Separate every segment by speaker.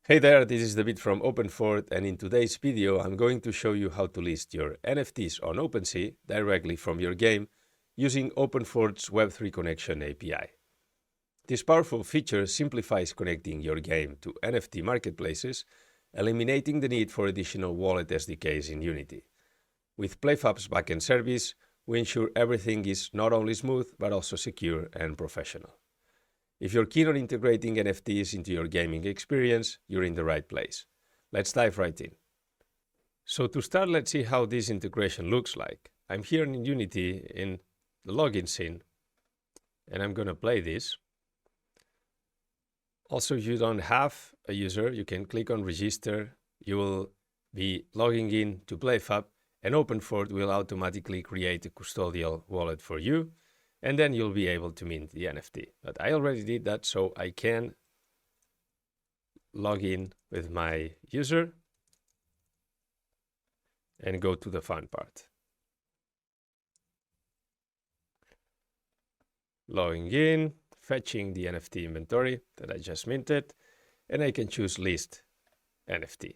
Speaker 1: Hey there, this is David from Openfort, and in today's video I'm going to show you how to list your NFTs on OpenSea directly from your game using Openfort's Web3 connection API. This powerful feature simplifies connecting your game to NFT marketplaces, eliminating the need for additional wallet SDKs in Unity. With PlayFab's backend service, we ensure everything is not only smooth but also secure and professional. If you're keen on integrating NFTs into your gaming experience, you're in the right place. Let's dive right in. So to start, let's see how this integration looks like. I'm here in Unity in the login scene, and I'm going to play this. Also, if you don't have a user, you can click on register. You will be logging in to PlayFab, and Openfort will automatically create a custodial wallet for you. And then you'll be able to mint the NFT. But I already did that, so I can log in with my user and go to the fun part. Logging in, fetching the NFT inventory that I just minted, and I can choose list NFT.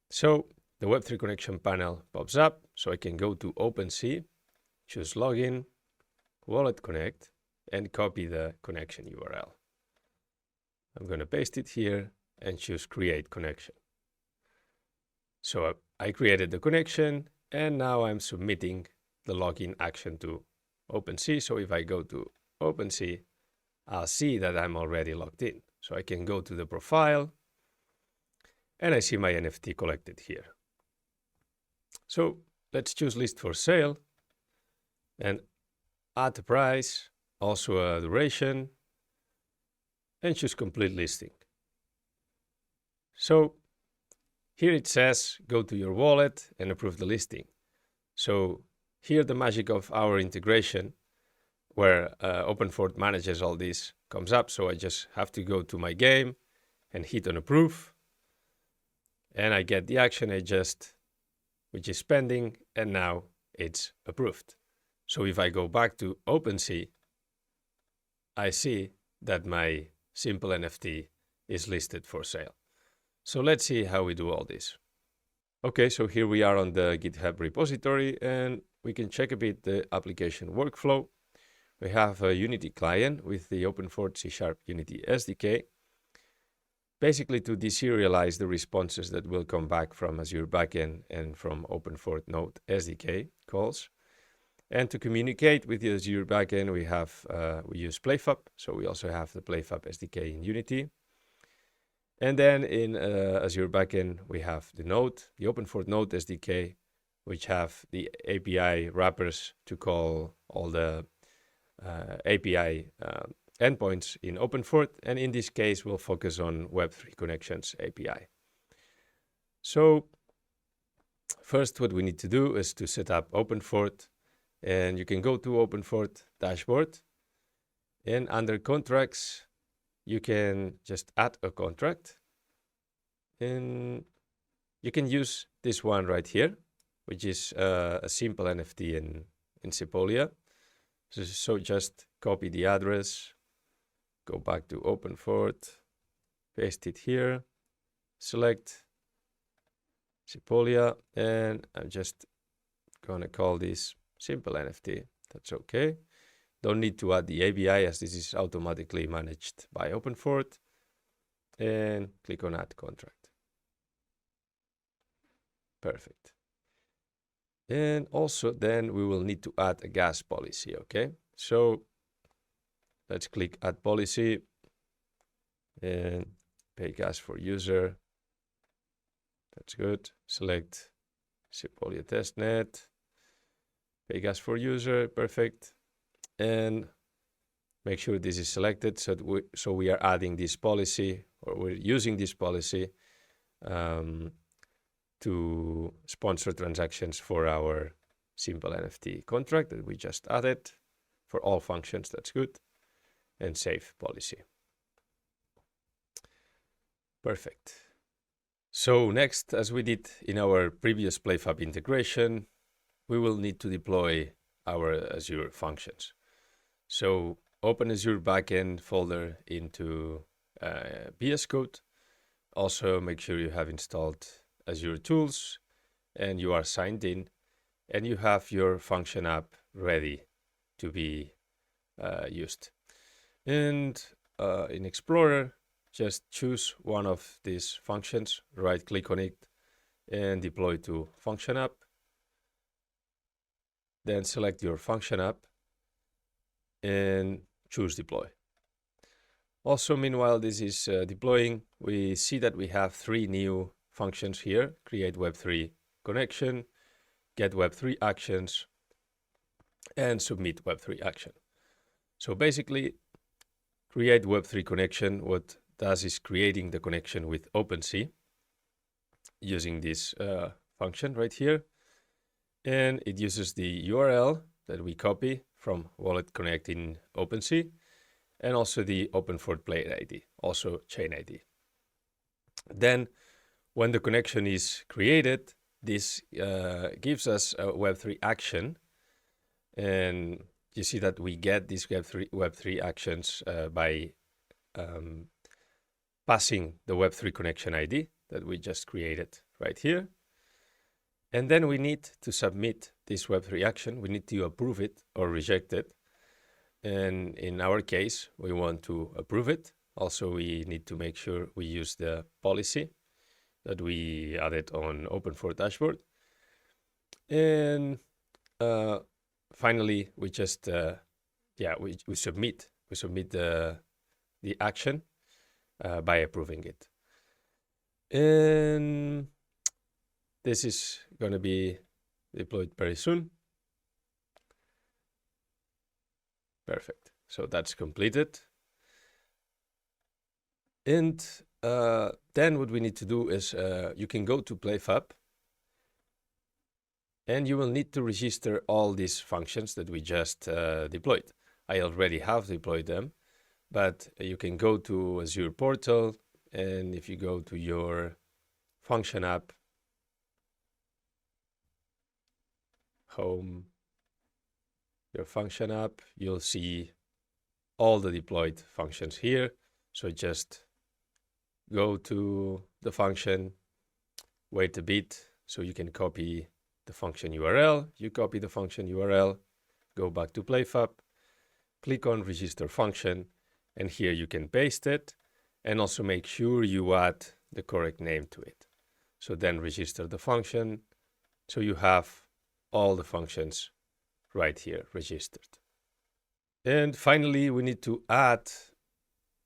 Speaker 1: So the Web3 connection panel pops up, so I can go to OpenSea, choose login, WalletConnect, and copy the connection URL. I'm going to paste it here and choose create connection. So I created the connection, and now I'm submitting the login action to OpenSea. So if I go to OpenSea, I'll see that I'm already logged in. So I can go to the profile, and I see my NFT collected here. So let's choose list for sale, and add a price, also a duration, and choose complete listing. So here it says go to your wallet and approve the listing. So here the magic of our integration, where Openfort manages all this, comes up. So I just have to go to my game and hit on approve, and I get the action which is pending, and now it's approved. So if I go back to OpenSea, I see that my simple NFT is listed for sale. So let's see how we do all this. Okay, so here we are on the GitHub repository, and we can check a bit the application workflow. We have a Unity client with the Openfort C# Unity SDK, basically to deserialize the responses that will come back from Azure backend and from Openfort Node SDK calls. And to communicate with the Azure backend, we use PlayFab. So we also have the PlayFab SDK in Unity. And then in Azure backend, we have the Openfort Node SDK, which have the API wrappers to call all the API endpoints in Openfort. And in this case, we'll focus on Web3 Connections API. So first, what we need to do is to set up Openfort. And you can go to Openfort dashboard, and under contracts, you can just add a contract, and you can use this one right here, which is a simple NFT in Sepolia. So just copy the address, go back to Openfort, paste it here, select Sepolia, and I'm just gonna call this simple NFT. That's okay. Don't need to add the API as this is automatically managed by Openfort. And click on add contract. Perfect. And also then we will need to add a gas policy, okay? So let's click add policy and pay gas for user. That's good. Select Sepolia testnet. Pay gas for user, perfect. And make sure this is selected. So we are adding this policy, or we're using this policy to sponsor transactions for our simple NFT contract that we just added for all functions. That's good. And save policy. Perfect. So next, as we did in our previous PlayFab integration, we will need to deploy our Azure functions. So open Azure backend folder into VS Code, Also, make sure you have installed Azure Tools and you are signed in and you have your function app ready to be used. And in Explorer, just choose one of these functions, right click on it and deploy to function app. Then select your function app and choose deploy. Also, meanwhile this is deploying, we see that we have 3 new functions here: create Web3 connection, get Web3 actions, and submit Web3 action. So basically, create Web3 connection, what does is creating the connection with OpenSea using this function right here. And it uses the URL that we copy from WalletConnect in OpenSea, and also the Openfort player ID, also chain ID. Then when the connection is created, this gives us a Web3 action. And you see that we get these Web3 actions by passing the Web3 connection ID that we just created right here. And then we need to submit this Web3 action. We need to approve it or reject it. And in our case, we want to approve it. Also, we need to make sure we use the policy that we added on Openfort dashboard. And finally, we just, we submit the action by approving it. And this is going to be deployed very soon. Perfect. So that's completed. And then what we need to do is you can go to PlayFab and you will need to register all these functions that we just deployed. I already have deployed them, but you can go to Azure portal, and if you go to your function app, home, your function app, you'll see all the deployed functions here. So just go to the function, wait a bit so you can copy the function URL. You copy the function URL, go back to PlayFab, click on register function, and here you can paste it, and also make sure you add the correct name to it. So then register the function, so you have all the functions right here registered. And finally, we need to add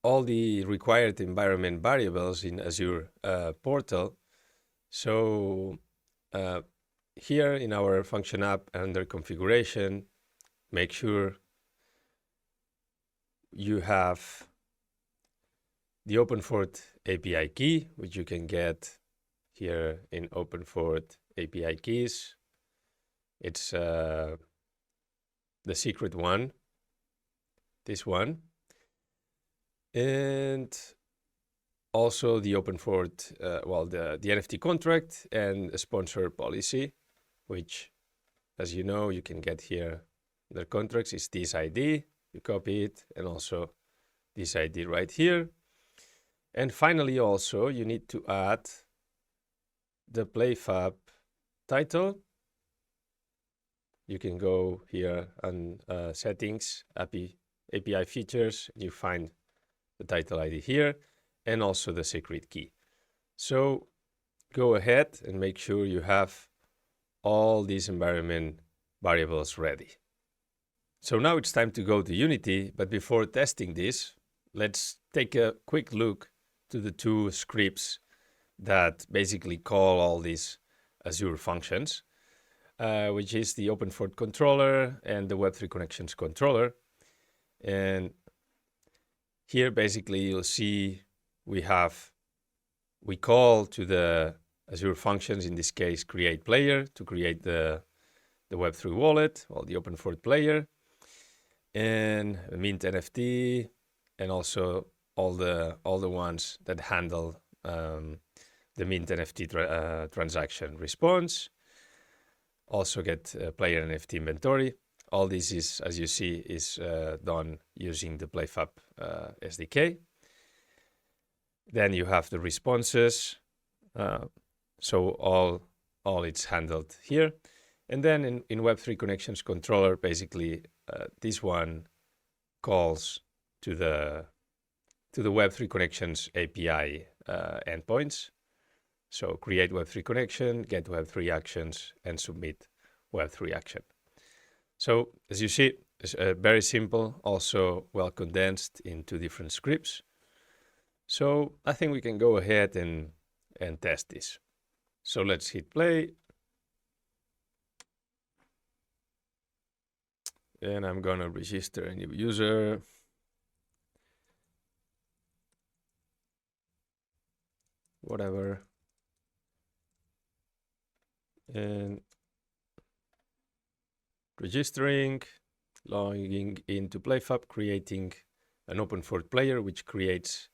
Speaker 1: all the required environment variables in Azure portal. So here in our function app under configuration, make sure you have the Openfort API key, which you can get here in Openfort API keys. It's the secret one, this one. And also the Openfort, the NFT contract and a sponsor policy, which, as you know, you can get here. The contracts is this ID, you copy it, and also this ID right here. And finally, also, you need to add the PlayFab title. You can go here on settings, API features, and you find the title ID here, and also the secret key. So go ahead and make sure you have all these environment variables ready. So now it's time to go to Unity, but before testing this, let's take a quick look to the 2 scripts that basically call all these Azure functions, which is the Openfort controller and the Web3 connections controller. And here, basically, you'll see we call to the Azure functions, in this case, create player, to create the Web3 wallet, or the Openfort player, and mint NFT, and also all the ones that handle the mint NFT transaction response. Also get player NFT inventory. All this is, as you see, is done using the PlayFab SDK. Then you have the responses. So all it's handled here. And then in Web3 connections controller, basically this one calls to the Web3 connections API endpoints. So create Web3 connection, get Web3 actions, and submit Web3 action. So as you see, it's very simple, also well condensed into different scripts. So I think we can go ahead and test this. So let's hit play. And I'm gonna register a new user. Whatever. And registering, logging into PlayFab, creating an Openfort player, which creates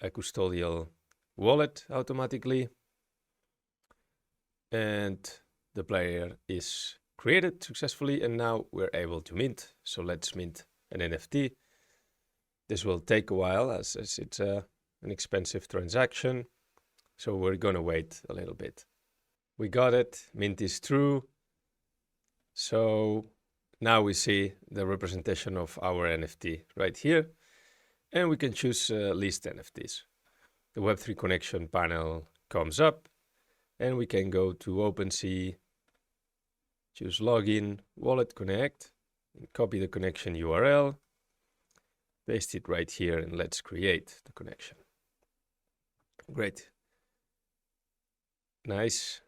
Speaker 1: a custodial wallet automatically. And the player is created successfully, and now we're able to mint. So let's mint an NFT. This will take a while as it's an expensive transaction. So we're gonna wait a little bit. We got it, mint is true. So now we see the representation of our NFT right here, and we can choose list NFTs. The Web3 connection panel comes up, and we can go to OpenSea, choose login, WalletConnect, copy the connection URL, paste it right here, and let's create the connection. Great. Nice.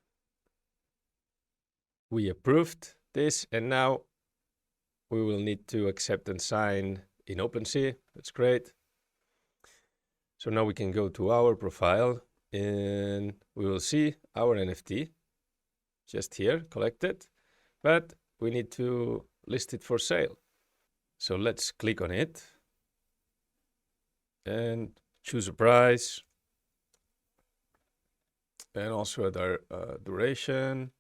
Speaker 1: We approved this, and now we will need to accept and sign in OpenSea. That's great. So now we can go to our profile, and we will see our NFT just here collected, but we need to list it for sale. So let's click on it and choose a price, and also the duration,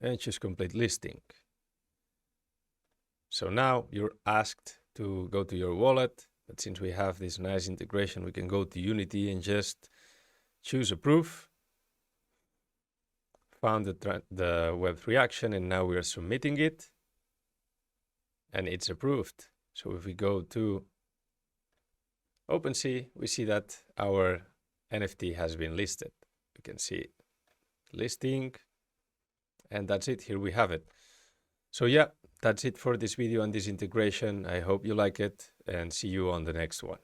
Speaker 1: and choose complete listing. So now you're asked to go to your wallet, but since we have this nice integration, we can go to Unity and just choose approve. Found the Web3 action, and now we are submitting it, and it's approved. So if we go to OpenSea, we see that our NFT has been listed. We can see listing, and that's it. Here we have it. So yeah, that's it for this video and this integration. I hope you like it, and see you on the next one.